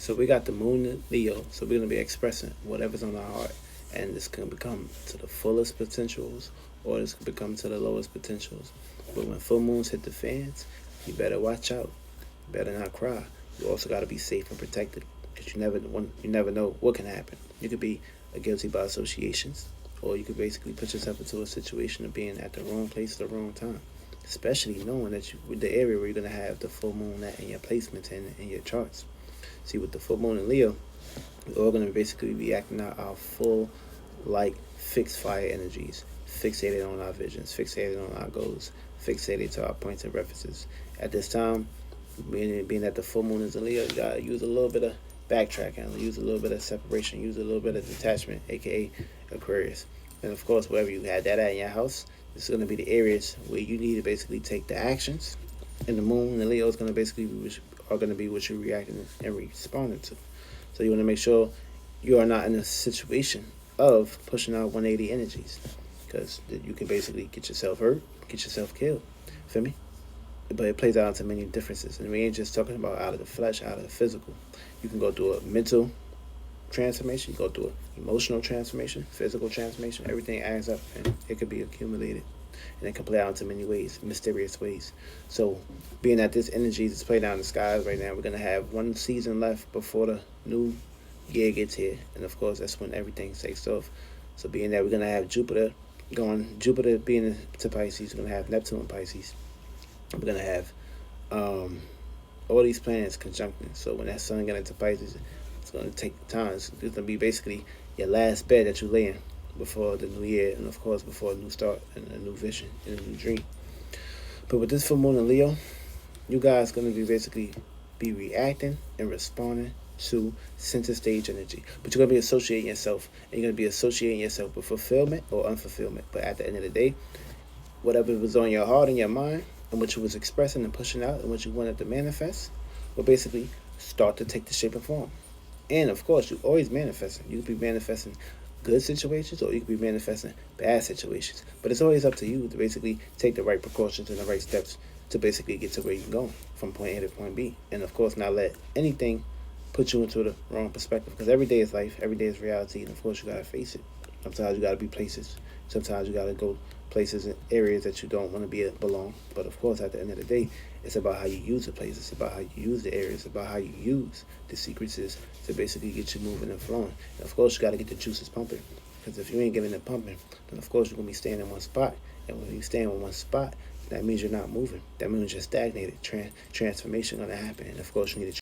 So we got the moon in Leo, so we're gonna be expressing whatever's on our heart, and this can become to the fullest potentials, or this can become to the lowest potentials. But when full moons hit the fans, you better watch out. You better not cry. You also gotta be safe and protected, because you never know what can happen. You could be guilty by associations, or you could basically put yourself into a situation of being at the wrong place at the wrong time. Especially knowing that with the area where you're gonna have the full moon at in your placements and in your charts. See, with the full moon in Leo, we're all going to basically be acting out our full, like, fixed fire energies, fixated on our visions, fixated on our goals, fixated to our points and references. At this time, being that the full moon is in Leo, you got to use a little bit of backtracking, use a little bit of separation, use a little bit of detachment, aka Aquarius. And of course, wherever you had that at in your house, it's going to be the areas where you need to basically take the actions. And the moon and Leo is going to basically are going to be what you're reacting and responding to. So you want to make sure you are not in a situation of pushing out 180 energies, because you can basically get yourself hurt, get yourself killed. Feel me? But it plays out into many differences, and we ain't just talking about out of the flesh, out of the physical. You can go through a mental transformation, you go through an emotional transformation, physical transformation. Everything adds up, and it could be accumulated. And it can play out into many ways, mysterious ways. So, being that this energy is played out in the skies right now, we're going to have one season left before the new year gets here. And of course, that's when everything takes off. So, being that we're going to have Jupiter being to Pisces, we're going to have Neptune in Pisces. We're going to have all these planets conjuncting. So, when that sun gets into Pisces, it's going to take time. It's going to be basically your last bed that you lay in before the new year, and of course before a new start and a new vision and a new dream. But with this full moon in Leo, you guys going to be basically be reacting and responding to center stage energy. But you're going to be associating yourself, and you're going to be associating yourself with fulfillment or unfulfillment. But at the end of the day, whatever was on your heart and your mind, and what you was expressing and pushing out, and what you wanted to manifest, will basically start to take the shape and form. And of course, you're always manifesting. You could be manifesting good situations, or you could be manifesting bad situations. But it's always up to you to basically take the right precautions and the right steps to basically get to where you're going from point A to point B. And of course, not let anything put you into the wrong perspective, because every day is life, every day is reality, and of course, you gotta face it. Sometimes you gotta be places. Sometimes you gotta go places and areas that you don't want to belong. But of course, at the end of the day, it's about how you use the place. It's about how you use the areas. It's about how you use the secrets to basically get you moving and flowing. And of course, you got to get the juices pumping. Because if you ain't getting it pumping, then of course you're going to be staying in one spot. And when you stay in one spot, that means you're not moving. That means you're stagnated. Transformation going to happen. And of course, you need to